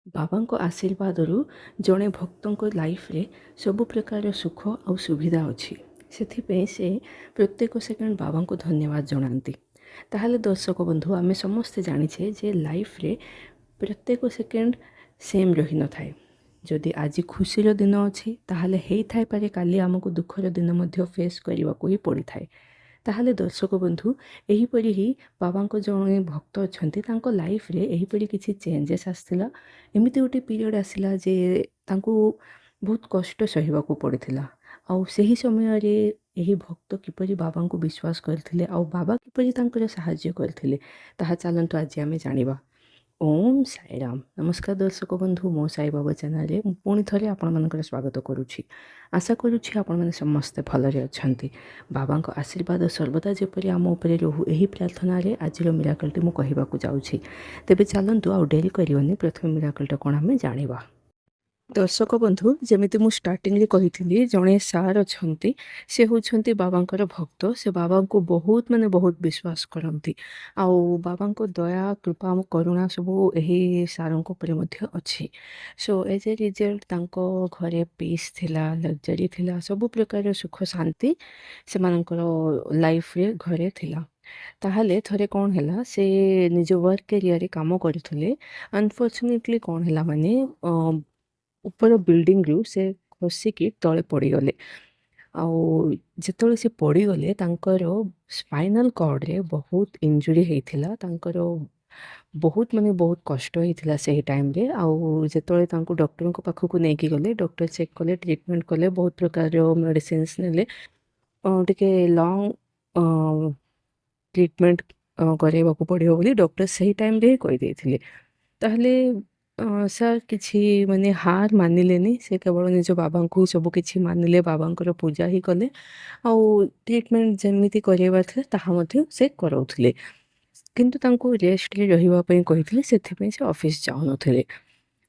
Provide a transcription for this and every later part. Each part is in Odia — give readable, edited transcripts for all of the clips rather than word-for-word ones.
ବାବାଙ୍କ ଆଶୀର୍ବାଦରୁ ଜଣେ ଭକ୍ତଙ୍କ ଲାଇଫରେ ସବୁ ପ୍ରକାର ସୁଖ ଆଉ ସୁବିଧା ଅଛି। ସେଥିପାଇଁ ସେ ପ୍ରତ୍ୟେକ ସେକେଣ୍ଡ ବାବାଙ୍କୁ ଧନ୍ୟବାଦ ଜଣାନ୍ତି। ତାହେଲେ ଦର୍ଶକ ବନ୍ଧୁ, ଆମେ ସମସ୍ତେ ଜାଣିଛେ ଯେ ଲାଇଫରେ ପ୍ରତ୍ୟେକ ସେକେଣ୍ଡ ସେମ୍ ରହିନଥାଏ। ଯଦି ଆଜି ଖୁସିର ଦିନ ଅଛି ତାହେଲେ ହେଇଥାଇପାରେ କାଲି ଆମକୁ ଦୁଃଖର ଦିନ ମଧ୍ୟ ଫେସ୍ କରିବାକୁ ହିଁ ପଡ଼ିଥାଏ। ତାହେଲେ ଦର୍ଶକ ବନ୍ଧୁ, ଏହିପରି ହିଁ ବାବାଙ୍କ ଜଣେ ଭକ୍ତ ଅଛନ୍ତି, ତାଙ୍କ ଲାଇଫରେ ଏହିପରି କିଛି ଚେଞ୍ଜେସ୍ ଆସିଥିଲା। ଏମିତି ଗୋଟେ ପିରିୟଡ଼ ଆସିଲା ଯେ ତାଙ୍କୁ ବହୁତ କଷ୍ଟ ସହିବାକୁ ପଡ଼ିଥିଲା। ଆଉ ସେହି ସମୟରେ ଏହି ଭକ୍ତ କିପରି ବାବାଙ୍କୁ ବିଶ୍ୱାସ କରିଥିଲେ ଆଉ ବାବା କିପରି ତାଙ୍କର ସାହାଯ୍ୟ କରିଥିଲେ, ତାହା ଚାଲନ୍ତୁ ଆଜି ଆମେ ଜାଣିବା। ଓମ୍ ସାଇରାମ। ନମସ୍କାର ଦର୍ଶକ ବନ୍ଧୁ, ମୋ ସାଇବାବା ଚ୍ୟାନେଲରେ ମୁଁ ପୁଣି ଥରେ ଆପଣମାନଙ୍କର ସ୍ୱାଗତ କରୁଛି। ଆଶା କରୁଛି ଆପଣମାନେ ସମସ୍ତେ ଭଲରେ ଅଛନ୍ତି। ବାବାଙ୍କ ଆଶୀର୍ବାଦ ସର୍ବଦା ଯେପରି ଆମ ଉପରେ ରହୁ, ଏହି ପ୍ରାର୍ଥନାରେ ଆଜିର ମିରାକଲଟି ମୁଁ କହିବାକୁ ଯାଉଛି। ତେବେ ଚାଲନ୍ତୁ ଆଉ ଡେରି କରିବନି, ପ୍ରଥମେ ମିରାକଲଟା କ'ଣ ଆମେ ଜାଣିବା। ଦର୍ଶକ ବନ୍ଧୁ, ଯେମିତି ମୁଁ ଷ୍ଟାର୍ଟିଂରେ କହିଥିଲି, ଜଣେ ସାର୍ ଅଛନ୍ତି, ସେ ହେଉଛନ୍ତି ବାବାଙ୍କର ଭକ୍ତ। ସେ ବାବାଙ୍କୁ ବହୁତ ବହୁତ ବିଶ୍ୱାସ କରନ୍ତି। ଆଉ ବାବାଙ୍କ ଦୟା, କୃପା, କରୁଣା ସବୁ ଏହି ସାର୍ଙ୍କ ଉପରେ ମଧ୍ୟ ଅଛି। ସୋ ଏଜ୍ ଏ ରିଜଲ୍ଟ ତାଙ୍କ ଘରେ ପିସ୍ ଥିଲା, ଲକ୍ଜରୀ ଥିଲା, ସବୁ ପ୍ରକାର ସୁଖ ଶାନ୍ତି ସେମାନଙ୍କର ଲାଇଫରେ ଘରେ ଥିଲା। ତାହେଲେ ଥରେ କ'ଣ ହେଲା, ସେ ନିଜ ୱାର୍କ ଏରିଆରେ କାମ କରୁଥିଲେ। ଅନଫର୍ଚୁନେଟଲି କ'ଣ ହେଲା, ମାନେ ଉପର ବିଲ୍ଡିଂରୁ ସେ ଖସିକି ତଳେ ପଡ଼ିଗଲେ। ଆଉ ଯେତେବେଳେ ସେ ପଡ଼ିଗଲେ ତାଙ୍କର ସ୍ପାଇନାଲ୍ କର୍ଡ଼ରେ ବହୁତ ଇଞ୍ଜୁରି ହେଇଥିଲା। ତାଙ୍କର ବହୁତ କଷ୍ଟ ହେଇଥିଲା ସେହି ଟାଇମ୍ରେ। ଆଉ ଯେତେବେଳେ ତାଙ୍କୁ ଡକ୍ଟରଙ୍କ ପାଖକୁ ନେଇକି ଗଲେ, ଡକ୍ଟର ଚେକ୍ କଲେ, ଟ୍ରିଟମେଣ୍ଟ କଲେ, ବହୁତ ପ୍ରକାର ମେଡ଼ିସିନ୍ସ ନେଲେ। ଟିକେ ଲଙ୍ଗ୍ ଟ୍ରିଟମେଣ୍ଟ କରାଇବାକୁ ପଡ଼ିବ ବୋଲି ଡକ୍ଟର ସେହି ଟାଇମ୍ରେ ହିଁ କହିଦେଇଥିଲେ। ତାହେଲେ ସାର୍ କିଛି ହାର ମାନିଲେନି। ସେ କେବଳ ନିଜ ବାବାଙ୍କୁ ସବୁ କିଛି ମାନିଲେ, ବାବାଙ୍କର ପୂଜା ହିଁ କଲେ। ଆଉ ଟ୍ରିଟମେଣ୍ଟ ଯେମିତି କରାଇବାର ଥିଲା ତାହା ମଧ୍ୟ ସେ କରାଉଥିଲେ। କିନ୍ତୁ ତାଙ୍କୁ ରେଷ୍ଟରେ ରହିବା ପାଇଁ କହିଥିଲେ, ସେଥିପାଇଁ ସେ ଅଫିସ୍ ଯାଉନଥିଲେ।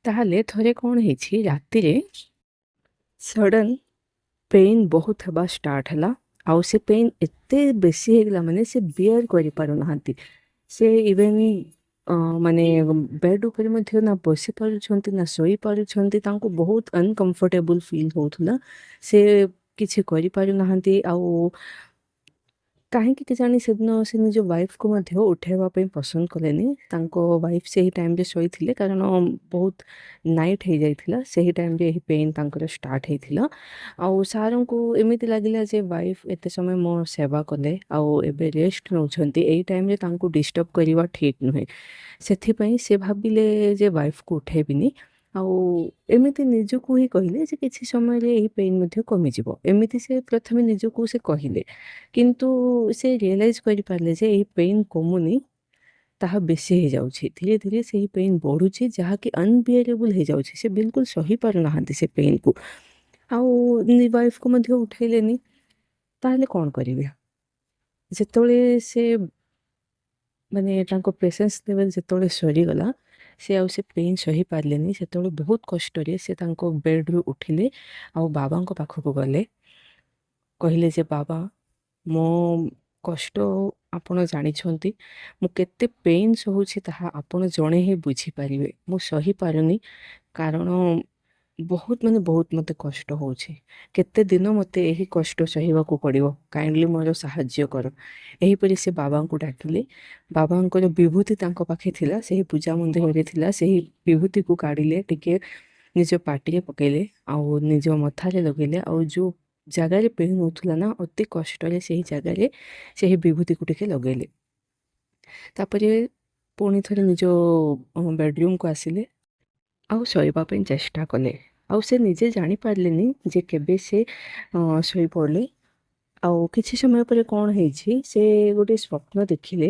ତାହେଲେ ଥରେ କ'ଣ ହେଇଛି, ରାତିରେ ସଡ଼ନ୍ ପେନ୍ ବହୁତ ହେବା ଷ୍ଟାର୍ଟ ହେଲା। ଆଉ ସେ ପେନ୍ ଏତେ ବେଶୀ ହେଇଗଲା, ମାନେ ସେ ବିୟର କରିପାରୁନାହାନ୍ତି। ସେ ଇଭେନ୍ ବେଡ୍ ଉପରେ ମଧ୍ୟ ନା ବସି ପାରୁଛନ୍ତି ନା ଶୋଇପାରୁଛନ୍ତି। ତାଙ୍କୁ ବହୁତ ଅନକମ୍ଫର୍ଟେବୁଲ୍ ଫିଲ୍ ହେଉଥିଲା। ସେ କିଛି କରିପାରୁନାହାନ୍ତି। ଆଉ କାହିଁକି କେଜାଣି ସେଦିନ ସେ ନିଜ ୱାଇଫ୍କୁ ମଧ୍ୟ ଉଠାଇବା ପାଇଁ ପସନ୍ଦ କଲେନି। ତାଙ୍କ ୱାଇଫ୍ ସେହି ଟାଇମ୍ରେ ଶୋଇଥିଲେ, କାରଣ ବହୁତ ନାଇଟ୍ ହେଇଯାଇଥିଲା। ସେହି ଟାଇମ୍ରେ ଏହି ପେନ୍ ତାଙ୍କର ଷ୍ଟାର୍ଟ ହେଇଥିଲା। ଆଉ ସାର୍ଙ୍କୁ ଏମିତି ଲାଗିଲା ଯେ ୱାଇଫ୍ ଏତେ ସମୟ ମୋ ସେବା କଲେ, ଆଉ ଏବେ ରେଷ୍ଟ ନେଉଛନ୍ତି, ଏଇ ଟାଇମ୍ରେ ତାଙ୍କୁ ଡିଷ୍ଟର୍ବ କରିବା ଠିକ୍ ନୁହେଁ। ସେଥିପାଇଁ ସେ ଭାବିଲେ ଯେ ୱାଇଫ୍କୁ ଉଠାଇବିନି। ଆଉ ଏମିତି ନିଜକୁ ହିଁ କହିଲେ ଯେ କିଛି ସମୟରେ ଏହି ପେନ୍ ମଧ୍ୟ କମିଯିବ। ଏମିତି ସେ ପ୍ରଥମେ ନିଜକୁ ସେ କହିଲେ। କିନ୍ତୁ ସେ ରିଏଲାଇଜ୍ କରିପାରିଲେ ଯେ ଏହି ପେନ୍ କମୁନି, ତାହା ବେଶୀ ହେଇଯାଉଛି। ଧୀରେ ଧୀରେ ସେହି ପେନ୍ ବଢ଼ୁଛି, ଯାହାକି ଅନବିୟରେବୁଲ୍ ହେଇଯାଉଛି। ସେ ବିଲକୁଲ ସହିପାରୁନାହାନ୍ତି ସେ ପେନ୍କୁ। ଆଉ ୱାଇଫ୍କୁ ମଧ୍ୟ ଉଠାଇଲେନି। ତାହେଲେ କ'ଣ କରିବେ? ଯେତେବେଳେ ସେ ତାଙ୍କ ପେସେନ୍ସ ଲେଭେଲ୍ ଯେତେବେଳେ ସରିଗଲା, ସେ ଆଉ ସେ ପେନ୍ ସହିପାରିଲେନି। ସେତେବେଳେ ବହୁତ କଷ୍ଟରେ ସେ ତାଙ୍କ ବେଡ଼୍ରୁ ଉଠିଲେ ଆଉ ବାବାଙ୍କ ପାଖକୁ ଗଲେ। କହିଲେ ଯେ ବାବା, ମୋ କଷ୍ଟ ଆପଣ ଜାଣିଛନ୍ତି, ମୁଁ କେତେ ପେନ୍ ସହୁଛି ତାହା ଆପଣ ଜଣେ ହିଁ ବୁଝିପାରିବେ। ମୁଁ ସହିପାରୁନି, କାରଣ ବହୁତ ମୋତେ କଷ୍ଟ ହେଉଛି। କେତେ ଦିନ ମୋତେ ଏହି କଷ୍ଟ ସହିବାକୁ ପଡ଼ିବ, କାଇଣ୍ଡଲି ମୋର ସାହାଯ୍ୟ କର। ଏହିପରି ସେ ବାବାଙ୍କୁ ଡାକିଲେ। ବାବାଙ୍କର ବିଭୂତି ତାଙ୍କ ପାଖେ ଥିଲା, ସେହି ପୂଜା ମନ୍ଦିରରେ ଥିଲା। ସେହି ବିଭୂତିକୁ କାଢ଼ିଲେ, ଟିକେ ନିଜ ପାଟିରେ ପକାଇଲେ ଆଉ ନିଜ ମଥାରେ ଲଗାଇଲେ। ଆଉ ଯେଉଁ ଜାଗାରେ ପେନ୍ ହେଉଥିଲା ନା, ଅତି କଷ୍ଟରେ ସେହି ଜାଗାରେ ସେହି ବିଭୂତିକୁ ଟିକେ ଲଗାଇଲେ। ତାପରେ ପୁଣି ଥରେ ନିଜ ବେଡ଼ରୁମ୍କୁ ଆସିଲେ ଆଉ ଶୋଇବା ପାଇଁ ଚେଷ୍ଟା କଲେ। ଆଉ ସେ ନିଜେ ଜାଣିପାରିଲେନି ଯେ କେବେ ସେ ଶୋଇପଡ଼ିଲେ। ଆଉ କିଛି ସମୟ ପରେ କ'ଣ ହେଇଛି, ସେ ଗୋଟେ ସ୍ୱପ୍ନ ଦେଖିଲେ।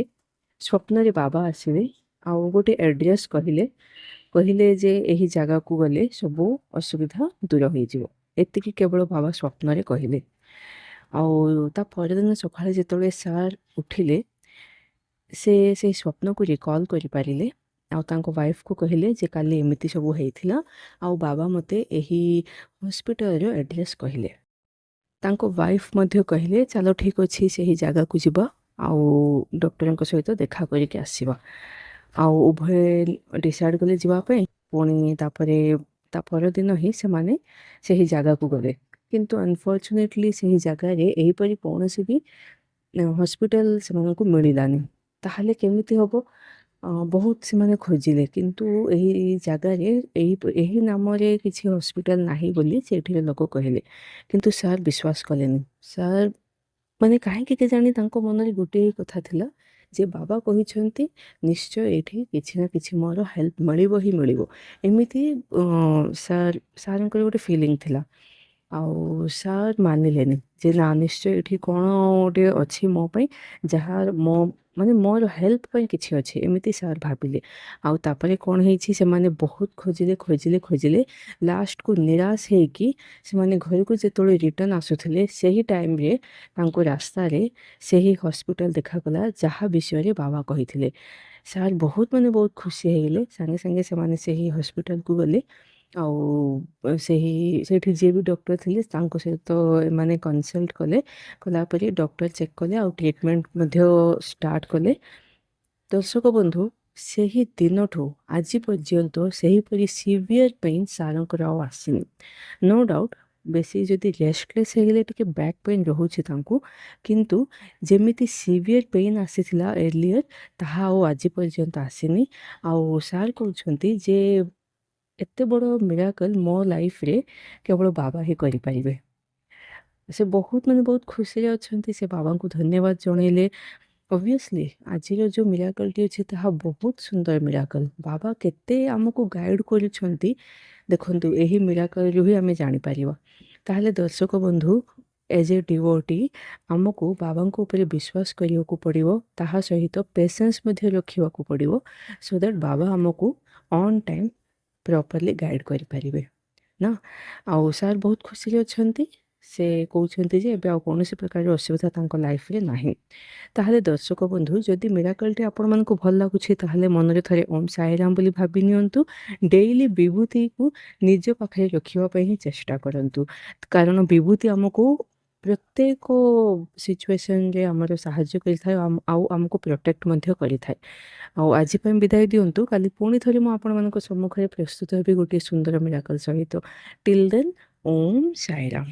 ସ୍ୱପ୍ନରେ ବାବା ଆସିଲେ ଆଉ ଗୋଟେ ଆଡ୍ରେସ୍ କହିଲେ ଯେ ଏହି ଜାଗାକୁ ଗଲେ ସବୁ ଅସୁବିଧା ଦୂର ହେଇଯିବ। ଏତିକି କେବଳ ବାବା ସ୍ୱପ୍ନରେ କହିଲେ। ଆଉ ତା ପରଦିନ ସକାଳେ ଯେତେବେଳେ ସାର୍ ଉଠିଲେ, ସେ ସେଇ ସ୍ୱପ୍ନକୁ ରିକଲ୍ କରିପାରିଲେ। ଆଉ ତାଙ୍କ ୱାଇଫ୍କୁ କହିଲେ ଯେ କାଲି ଏମିତି ସବୁ ହେଇଥିଲା, ଆଉ ବାବା ମୋତେ ଏହି ହସ୍ପିଟାଲର ଆଡ୍ରେସ୍ କହିଲେ। ତାଙ୍କ ୱାଇଫ୍ ମଧ୍ୟ କହିଲେ ଚାଲ ଠିକ୍ ଅଛି, ସେହି ଜାଗାକୁ ଯିବା ଆଉ ଡକ୍ଟରଙ୍କ ସହିତ ଦେଖା କରିକି ଆସିବା। ଆଉ ଉଭୟ ଡିସାଇଡ଼୍ କଲେ ଯିବା ପାଇଁ। ପୁଣି ତାପରେ ତା ପରଦିନ ହିଁ ସେମାନେ ସେହି ଜାଗାକୁ ଗଲେ। କିନ୍ତୁ ଅନଫର୍ଚୁନେଟଲି ସେହି ଜାଗାରେ ଏହିପରି କୌଣସି ବି ହସ୍ପିଟାଲ ସେମାନଙ୍କୁ ମିଳିଲାନି। ତାହେଲେ କେମିତି ହେବ? ବହୁତ ସେମାନେ ଖୋଜିଲେ, କିନ୍ତୁ ଏହି ଜାଗାରେ ଏହି ନାମରେ କିଛି ହସ୍ପିଟାଲ ନାହିଁ ବୋଲି ସେଠିର ଲୋକ କହିଲେ। କିନ୍ତୁ ସାର୍ ବିଶ୍ୱାସ କଲେନି। ସାର୍ ମାନେ କାହିଁକି କେଜାଣି ତାଙ୍କ ମନରେ ଗୋଟିଏ ହିଁ କଥା ଥିଲା ଯେ ବାବା କହିଛନ୍ତି ନିଶ୍ଚୟ ଏଇଠି କିଛି ନା କିଛି ମୋର ହେଲ୍ପ ମିଳିବ ହିଁ ମିଳିବ। ଏମିତି ସାର୍ଙ୍କର ଗୋଟେ ଫିଲିଙ୍ଗ ଥିଲା। ଆଉ ସାର୍ ମାନିଲେନି ଯେ ନା ନିଶ୍ଚୟ ଏଠି କ'ଣ ଗୋଟେ ଅଛି ମୋ ପାଇଁ, ଯାହା ମାନେ ମୋର ହେଲ୍ପ ପାଇଁ କିଛି ଅଛି, ଏମିତି ସାର୍ ଭାବିଲେ। ଆଉ ତାପରେ କ'ଣ ହେଇଛି, ସେମାନେ ବହୁତ ଖୋଜିଲେ ଲାଷ୍ଟକୁ ନିରାଶ ହେଇକି ସେମାନେ ଘରକୁ ଯେତେବେଳେ ରିଟର୍ନ ଆସୁଥିଲେ ସେହି ଟାଇମ୍ରେ ତାଙ୍କୁ ରାସ୍ତାରେ ସେହି ହସ୍ପିଟାଲ ଦେଖାଗଲା ଯାହା ବିଷୟରେ ବାବା କହିଥିଲେ। ସାର୍ ବହୁତ ବହୁତ ଖୁସି ହେଇଗଲେ। ସାଙ୍ଗେ ସାଙ୍ଗେ ସେମାନେ ସେହି ହସ୍ପିଟାଲକୁ ଗଲେ। ଆଉ ସେଇଠି ଯିଏ ବି ଡକ୍ଟର ଥିଲେ ତାଙ୍କ ସହିତ ଏମାନେ କନସଲ୍ଟ କଲା ପରେ ଡକ୍ଟର ଚେକ୍ କଲେ ଆଉ ଟ୍ରିଟମେଣ୍ଟ ମଧ୍ୟ ଷ୍ଟାର୍ଟ କଲେ। ଦର୍ଶକ ବନ୍ଧୁ, ସେହି ଦିନଠୁ ଆଜି ପର୍ଯ୍ୟନ୍ତ ସେହିପରି ସିଭିୟର ପେନ୍ ସାର୍ଙ୍କର ଆଉ ଆସିନି। ନୋ ଡାଉଟ୍ ବେଶୀ ଯଦି ରେଷ୍ଟଲେସ୍ ହେଇଗଲେ ଟିକେ ବ୍ୟାକ୍ ପେନ୍ ରହୁଛି ତାଙ୍କୁ, କିନ୍ତୁ ଯେମିତି ସିଭିୟର ପେନ୍ ଆସିଥିଲା ଏର୍ଲିୟର ତାହା ଆଉ ଆଜି ପର୍ଯ୍ୟନ୍ତ ଆସିନି। ଆଉ ସାର୍ କହୁଛନ୍ତି ଯେ ଏତେ ବଡ଼ ମିରାକଲ ମୋ ଲାଇଫରେ କେବଳ ବାବା ହିଁ କରିପାରିବେ। ସେ ବହୁତ ଖୁସିରେ ଅଛନ୍ତି। ସେ ବାବାଙ୍କୁ ଧନ୍ୟବାଦ ଜଣେଇଲେ। ଅବଭିୟସଲି ଆଜିର ଯେଉଁ ମିରାକଲଟି ଅଛି ତାହା ବହୁତ ସୁନ୍ଦର ମିରାକଲ। ବାବା କେତେ ଆମକୁ ଗାଇଡ଼ କରୁଛନ୍ତି ଦେଖନ୍ତୁ, ଏହି ମିରାକଲରୁ ହିଁ ଆମେ ଜାଣିପାରିବା। ତାହେଲେ ଦର୍ଶକ ବନ୍ଧୁ, ଏଜ୍ ଏ ଡିଭୋଟି ଆମକୁ ବାବାଙ୍କ ଉପରେ ବିଶ୍ୱାସ କରିବାକୁ ପଡ଼ିବ, ତାହା ସହିତ ପେସେନ୍ସ ମଧ୍ୟ ରଖିବାକୁ ପଡ଼ିବ, ସୋ ଦ୍ୟାଟ୍ ବାବା ଆମକୁ ଅନ୍ ଟାଇମ୍ ପ୍ରପରଲି ଗାଇଡ଼ କରିପାରିବେ ନା। ଆଉ ସାର୍ ବହୁତ ଖୁସିରେ ଅଛନ୍ତି। ସେ କହୁଛନ୍ତି ଯେ ଏବେ ଆଉ କୌଣସି ପ୍ରକାର ଅସୁବିଧା ତାଙ୍କ ଲାଇଫରେ ନାହିଁ। ତାହେଲେ ଦର୍ଶକ ବନ୍ଧୁ, ଯଦି ମିରାକଲଟି ଆପଣମାନଙ୍କୁ ଭଲ ଲାଗୁଛି ତାହେଲେ ମନରେ ଥରେ ଓମ୍ ସାଇରାମ ବୋଲି ଭାବି ନିଅନ୍ତୁ। ଡେଇଲି ବିଭୂତିକୁ ନିଜ ପାଖରେ ରଖିବା ପାଇଁ ହିଁ ଚେଷ୍ଟା କରନ୍ତୁ, କାରଣ ବିଭୂତି ଆମକୁ ପ୍ରତ୍ୟେକ ସିଚୁଏସନରେ ଆମର ସାହାଯ୍ୟ କରିଥାଏ ଆଉ ଆମକୁ ପ୍ରୋଟେକ୍ଟ ମଧ୍ୟ କରିଥାଏ। ଆଉ ଆଜି ପାଇଁ ବିଦାୟ ଦିଅନ୍ତୁ। କାଲି ପୁଣି ଥରେ ମୁଁ ଆପଣମାନଙ୍କ ସମ୍ମୁଖରେ ପ୍ରସ୍ତୁତ ହେବି ଗୋଟିଏ ସୁନ୍ଦର ମିରାକଲ ସହିତ। ଟିଲ୍ ଦେନ୍, ଓମ୍ ସାଇରାମ।